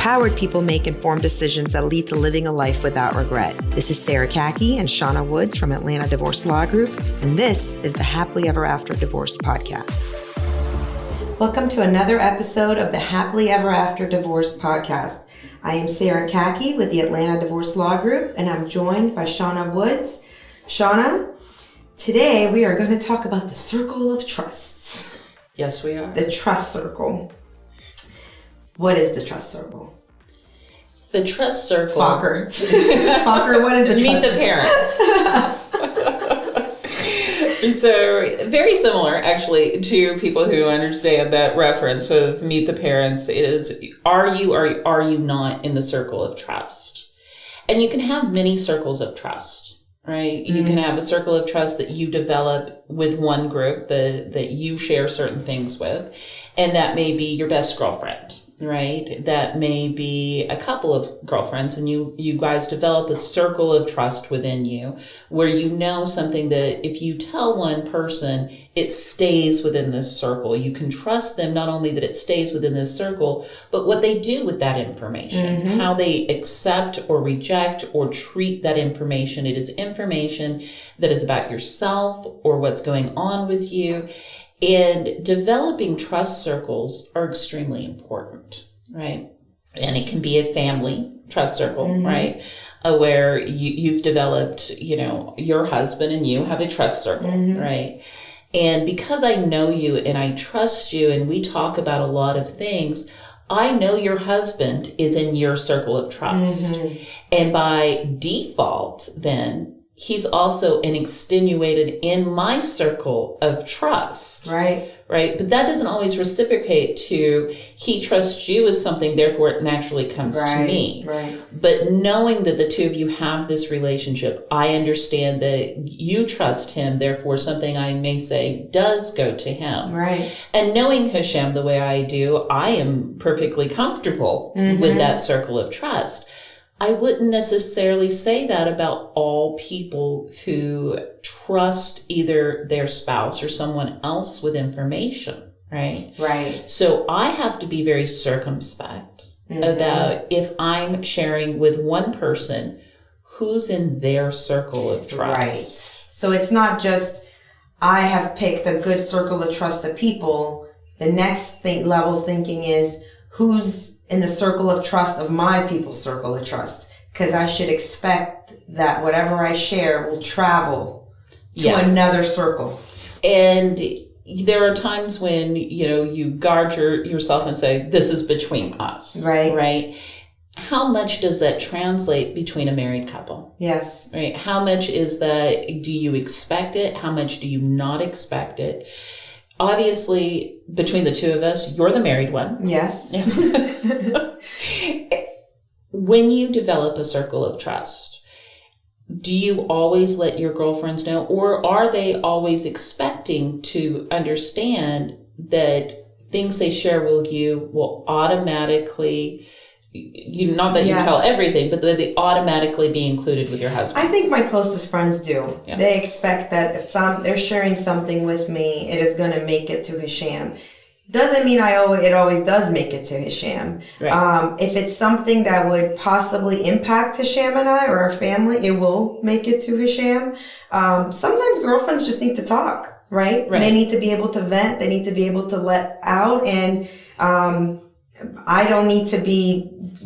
empowered people make informed decisions that lead to living a life without regret. This is Sarah Kaki and Shauna Woods from Atlanta Divorce Law Group, and this is the Happily Ever After Divorce Podcast. Welcome to another episode of the Happily Ever After Divorce Podcast. I am Sarah Kaki with the Atlanta Divorce Law Group, and I'm joined by Shauna Woods. Shauna, today we are going to talk about the circle of trust. Yes, we are. The trust circle. What is the trust circle? The trust circle. Fokker. Fokker, what is the Meet trust the parents. So very similar, actually, to people who understand that reference with Meet the Parents is, are you or are you not in the circle of trust? And you can have many circles of trust, right? You can have a circle of trust that you develop with one group that you share certain things with, and that may be your best girlfriend. Right? That may be a couple of girlfriends, and you guys develop a circle of trust within you where you know something that if you tell one person, it stays within this circle. You can trust them, not only that it stays within this circle, but what they do with that information, how they accept or reject or treat that information. It is information that is about yourself or what's going on with you. And developing trust circles are extremely important, right? And it can be a family trust circle, right? Where you've developed, your husband and you have a trust circle, right? And because I know you and I trust you and we talk about a lot of things, I know your husband is in your circle of trust. And by default, then, he's also an extenuated in my circle of trust. Right. Right. But that doesn't always reciprocate to he trusts you as something, therefore it naturally comes to me. Right. But knowing that the two of you have this relationship, I understand that you trust him, therefore something I may say does go to him. Right. And knowing Hashem the way I do, I am perfectly comfortable with that circle of trust. I wouldn't necessarily say that about all people who trust either their spouse or someone else with information, right? Right. So I have to be very circumspect about if I'm sharing with one person who's in their circle of trust. Right. So it's not just I have picked a good circle of trust of people. The next level thinking is who's in the circle of trust of my people's circle of trust, because I should expect that whatever I share will travel to another circle. And there are times when, you guard yourself and say, this is between us. Right. Right. How much does that translate between a married couple? Yes. Right. How much is that? Do you expect it? How much do you not expect it? Obviously, between the two of us, you're the married one. Yes. When you develop a circle of trust, do you always let your girlfriends know, or are they always expecting to understand that things they share with you will automatically, not that you tell everything, but that they automatically be included with your husband? I think my closest friends do. Yeah. They expect that if they're sharing something with me, it is going to make it to Hashem. Doesn't mean it always does make it to Hashem. Right. If it's something that would possibly impact Hashem and I or our family, it will make it to Hashem. Sometimes girlfriends just need to talk, right? They need to be able to vent. They need to be able to let out. And I don't need to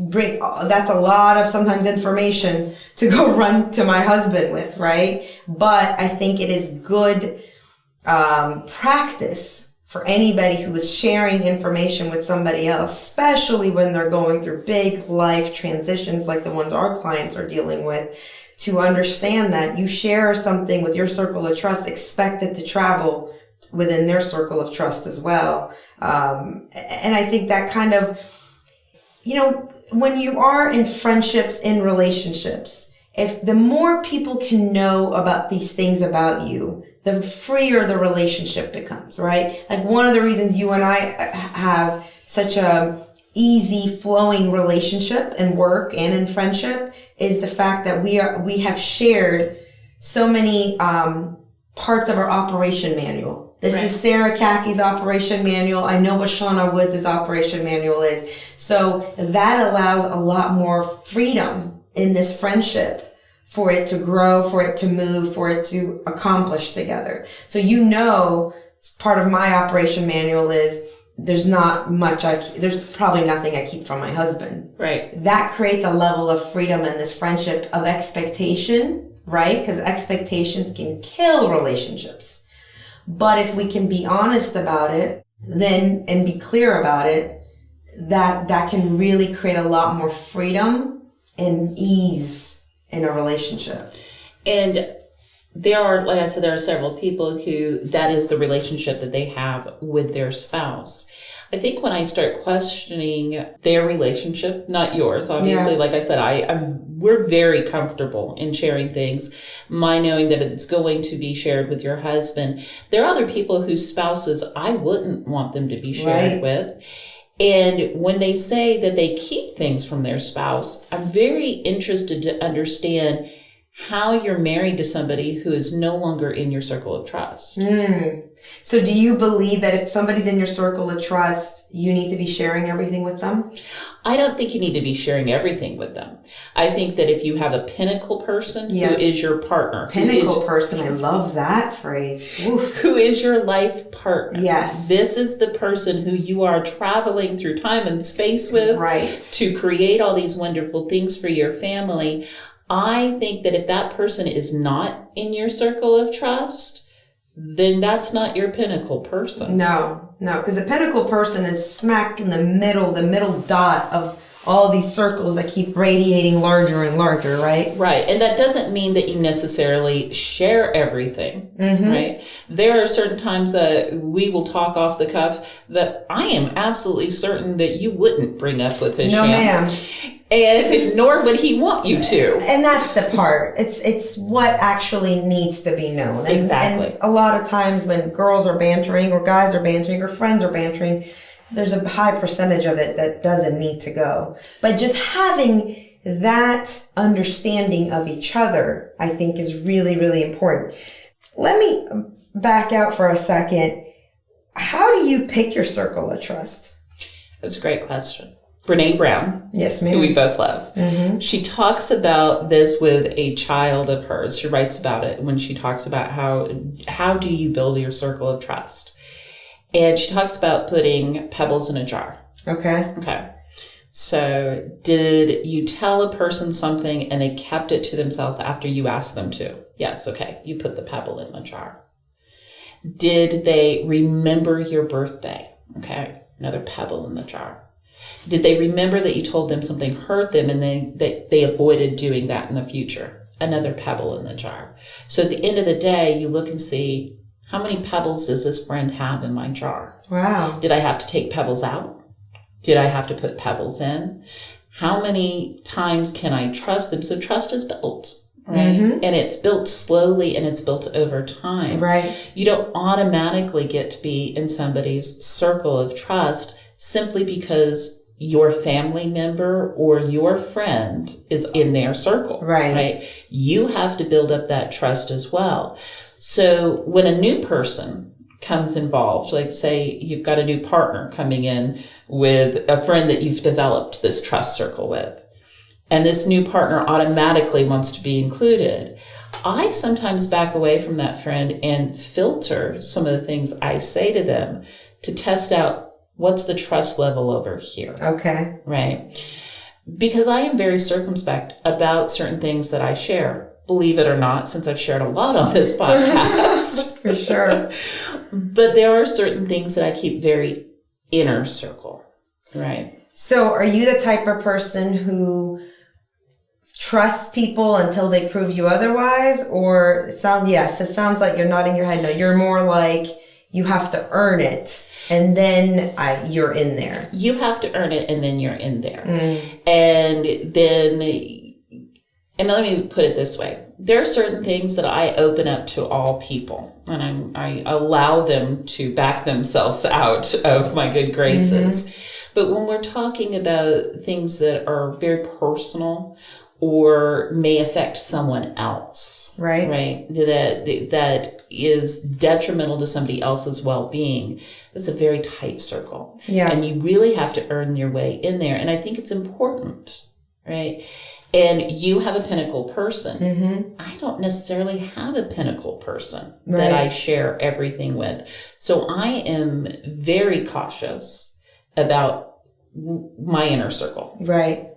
that's a lot of sometimes information to go run to my husband with, right? But I think it is good practice for anybody who is sharing information with somebody else, especially when they're going through big life transitions like the ones our clients are dealing with, to understand that you share something with your circle of trust, expect it to travel within their circle of trust as well. And I think that kind of, when you are in friendships, in relationships, if the more people can know about these things about you, the freer the relationship becomes, right? Like one of the reasons you and I have such a easy flowing relationship in work and in friendship is the fact that we have shared so many parts of our operation manual This Right. is Sarah Kaki's operation manual. I know what Shauna Woods' operation manual is. So that allows a lot more freedom in this friendship for it to grow, for it to move, for it to accomplish together. So part of my operation manual is there's not much there's probably nothing I keep from my husband. Right. That creates a level of freedom in this friendship of expectation, right? Because expectations can kill relationships. But if we can be honest about it, then, and be clear about it, that can really create a lot more freedom and ease in a relationship. And there are, like I said, there are several people who that is the relationship that they have with their spouse. I think when I start questioning their relationship, not yours, obviously, like I said, we're very comfortable in sharing things. My knowing that it's going to be shared with your husband. There are other people whose spouses I wouldn't want them to be shared with. And when they say that they keep things from their spouse, I'm very interested to understand how you're married to somebody who is no longer in your circle of trust. So do you believe that if somebody's in your circle of trust, you need to be sharing everything with them? I don't think you need to be sharing everything with them. I think that if you have a pinnacle person who is your partner. Pinnacle person, I love that phrase. Oof. Who is your life partner. Yes. This is the person who you are traveling through time and space with. Right. To create all these wonderful things for your family. I think that if that person is not in your circle of trust, then that's not your pinnacle person. No, because the pinnacle person is smack in the middle dot of all these circles that keep radiating larger and larger, right? Right. And that doesn't mean that you necessarily share everything, right? There are certain times that we will talk off the cuff that I am absolutely certain that you wouldn't bring up with Hisham. No, ma'am. And nor would he want you to. And that's the part. It's what actually needs to be known. Exactly. And a lot of times when girls are bantering or guys are bantering or friends are bantering, there's a high percentage of it that doesn't need to go. But just having that understanding of each other, I think, is really, really important. Let me back out for a second. How do you pick your circle of trust? That's a great question. Brene Brown, yes, ma'am, who we both love. She talks about this with a child of hers. She writes about it when she talks about how do you build your circle of trust. And she talks about putting pebbles in a jar. Okay. So did you tell a person something and they kept it to themselves after you asked them to? Yes. Okay. You put the pebble in the jar. Did they remember your birthday? Okay. Another pebble in the jar. Did they remember that you told them something hurt them and they avoided doing that in the future? Another pebble in the jar. So at the end of the day, you look and see, how many pebbles does this friend have in my jar? Wow. Did I have to take pebbles out? Did I have to put pebbles in? How many times can I trust them? So trust is built, right? And it's built slowly and it's built over time. Right. You don't automatically get to be in somebody's circle of trust simply because your family member or your friend is in their circle. Right. You have to build up that trust as well. So when a new person comes involved, like say you've got a new partner coming in with a friend that you've developed this trust circle with, and this new partner automatically wants to be included, I sometimes back away from that friend and filter some of the things I say to them to test out what's the trust level over here. Okay. Right. Because I am very circumspect about certain things that I share. Believe it or not, since I've shared a lot on this podcast. For sure. But there are certain things that I keep very inner circle. Right. So are you the type of person who trusts people until they prove you otherwise? Or it sounds like you're nodding your head. No, you're more like you have to earn it. And then you're in there. You have to earn it and then you're in there. And let me put it this way. There are certain things that I open up to all people and I allow them to back themselves out of my good graces. But when we're talking about things that are very personal or may affect someone else. Right. That is detrimental to somebody else's well-being. It's a very tight circle. Yeah. And you really have to earn your way in there. And I think it's important, right? And you have a pinnacle person. Mm-hmm. I don't necessarily have a pinnacle person Right. that I share everything with. So I am very cautious about my inner circle. Right.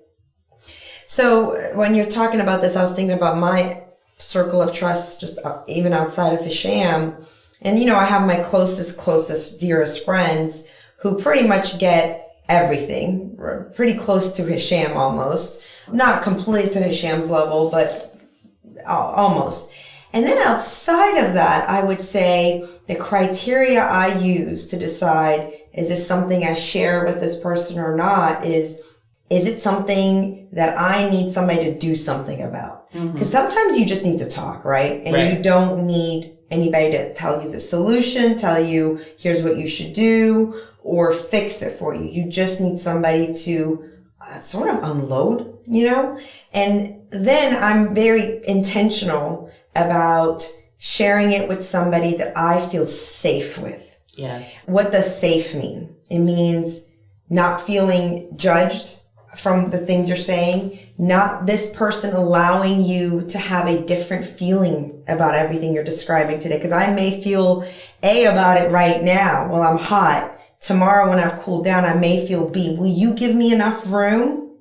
So when you're talking about this, I was thinking about my circle of trust, just even outside of Hisham. And, I have my closest, dearest friends who pretty much get everything, pretty close to Hisham almost. Not complete to Hisham's level, but almost. And then outside of that, I would say the criteria I use to decide, is this something I share with this person or not, is it something that I need somebody to do something about? Because sometimes you just need to talk, right? And you don't need anybody to tell you the solution, tell you here's what you should do, or fix it for you. You just need somebody to sort of unload, And then I'm very intentional about sharing it with somebody that I feel safe with. Yes. What does safe mean? It means not feeling judged from the things you're saying, not this person allowing you to have a different feeling about everything you're describing today. Because I may feel A about it right now while I'm hot. Tomorrow when I've cooled down, I may feel B. Will you give me enough room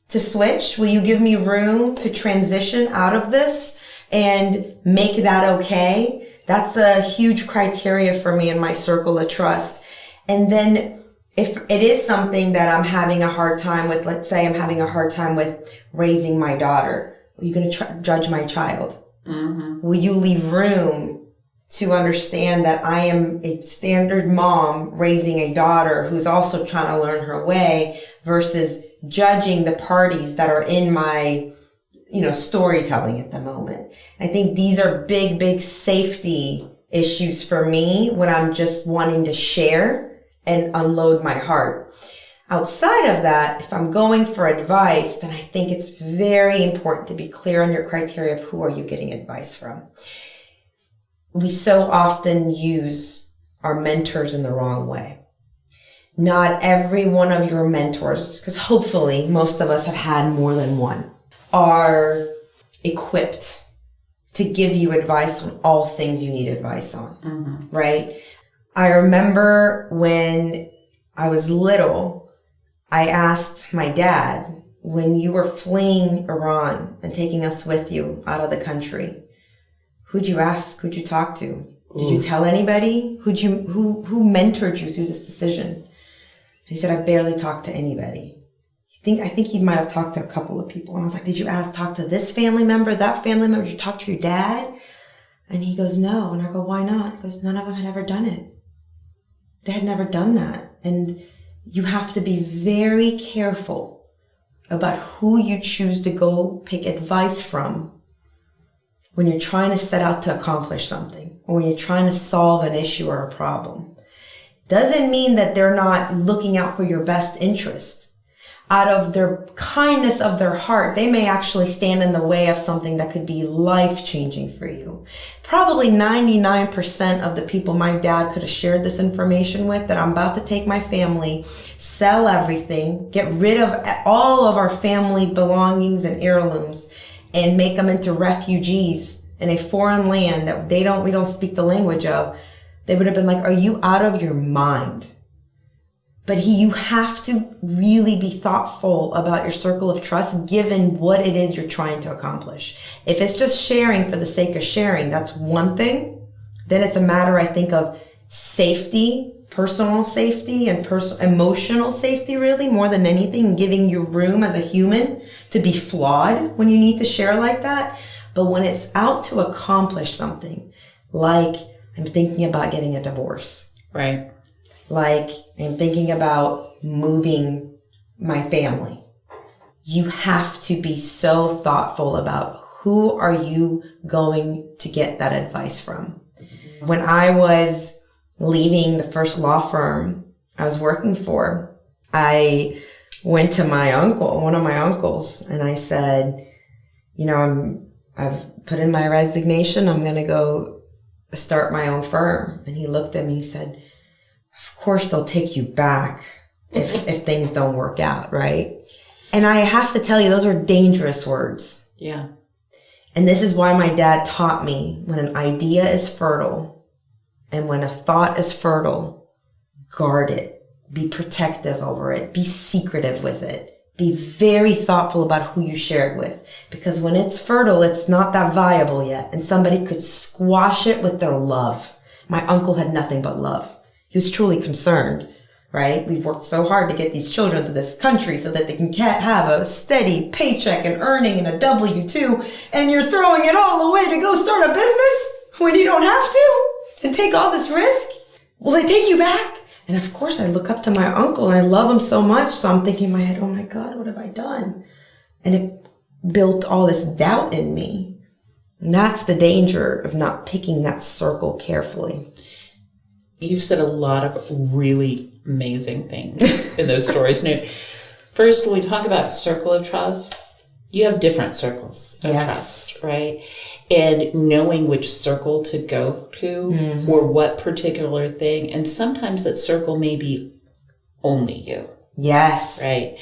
to switch? Will you give me room to transition out of this and make that okay? That's a huge criteria for me in my circle of trust. And then if it is something that I'm having a hard time with, let's say I'm having a hard time with raising my daughter, are you going to judge my child? Mm-hmm. Will you leave room to understand that I am a standard mom raising a daughter who's also trying to learn her way versus judging the parties that are in my, storytelling at the moment? I think these are big, big safety issues for me when I'm just wanting to share and unload my heart. Outside of that, if I'm going for advice, then I think it's very important to be clear on your criteria of who are you getting advice from. We so often use our mentors in the wrong way. Not every one of your mentors, because hopefully most of us have had more than one, are equipped to give you advice on all things you need advice on, right? I remember when I was little, I asked my dad, when you were fleeing Iran and taking us with you out of the country, who'd you ask? Who'd you talk to? Did you tell anybody? Who mentored you through this decision? He said, I barely talked to anybody. I think he might have talked to a couple of people. And I was like, did you talk to this family member, that family member? Did you talk to your dad? And he goes, no. And I go, why not? He goes, none of them had ever done it. They had never done that. And you have to be very careful about who you choose to go pick advice from when you're trying to set out to accomplish something or when you're trying to solve an issue or a problem. Doesn't mean that they're not looking out for your best interest. Out of their kindness of their heart, they may actually stand in the way of something that could be life-changing for you. Probably 99% of the people my dad could have shared this information with, that I'm about to take my family, sell everything, get rid of all of our family belongings and heirlooms, and make them into refugees in a foreign land that we don't speak the language of. They would have been like, are you out of your mind? But you have to really be thoughtful about your circle of trust given what it is you're trying to accomplish. If it's just sharing for the sake of sharing, that's one thing. Then it's a matter, I think, of safety, personal safety and emotional safety, really, more than anything, giving you room as a human to be flawed when you need to share like that. But when it's out to accomplish something, like I'm thinking about getting a divorce. Right. Like I'm thinking about moving my family. You have to be so thoughtful about who are you going to get that advice from. When I was leaving the first law firm I was working for, I went to my uncle, one of my uncles, and I said, I've put in my resignation. I'm going to go start my own firm. And he looked at me and he said, of course they'll take you back if things don't work out, right? And I have to tell you, those are dangerous words. Yeah. And this is why my dad taught me, when an idea is fertile and when a thought is fertile, guard it, be protective over it, be secretive with it. Be very thoughtful about who you share it with, because when it's fertile, it's not that viable yet, and somebody could squash it with their love. My uncle had nothing but love. He was truly concerned, right? We've worked so hard to get these children to this country so that they can have a steady paycheck and earning and a W-2, and you're throwing it all away to go start a business when you don't have to and take all this risk? Will they take you back? And of course, I look up to my uncle and I love him so much. So I'm thinking in my head, oh my God, what have I done? And it built all this doubt in me. And that's the danger of not picking that circle carefully. You've said a lot of really amazing things in those stories. Now, first, when we talk about circle of trust, you have different circles of trust, right? And knowing which circle to go to for what particular thing. And sometimes that circle may be only you. Yes. Right.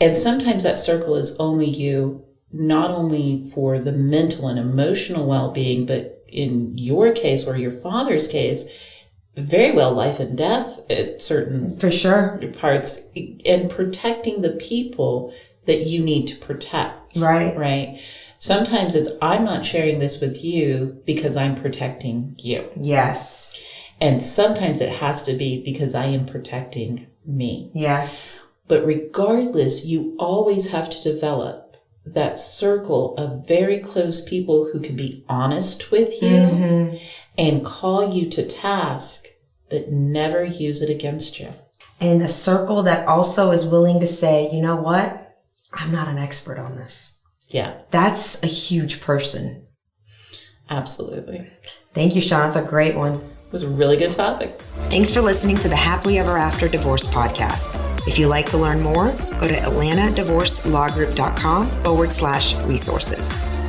And sometimes that circle is only you, not only for the mental and emotional well-being, but in your case or your father's case, very well life and death at certain for sure parts, and protecting the people that you need to protect. Right. Right. Sometimes it's, I'm not sharing this with you because I'm protecting you. Yes. And sometimes it has to be because I am protecting me. Yes. But regardless, you always have to develop that circle of very close people who can be honest with you and call you to task, but never use it against you. And a circle that also is willing to say, you know what? I'm not an expert on this. Yeah. That's a huge person. Absolutely. Thank you, Sean. It's a great one. It was a really good topic. Thanks for listening to the Happily Ever After Divorce Podcast. If you'd like to learn more, go to atlantadivorcelawgroup.com/resources.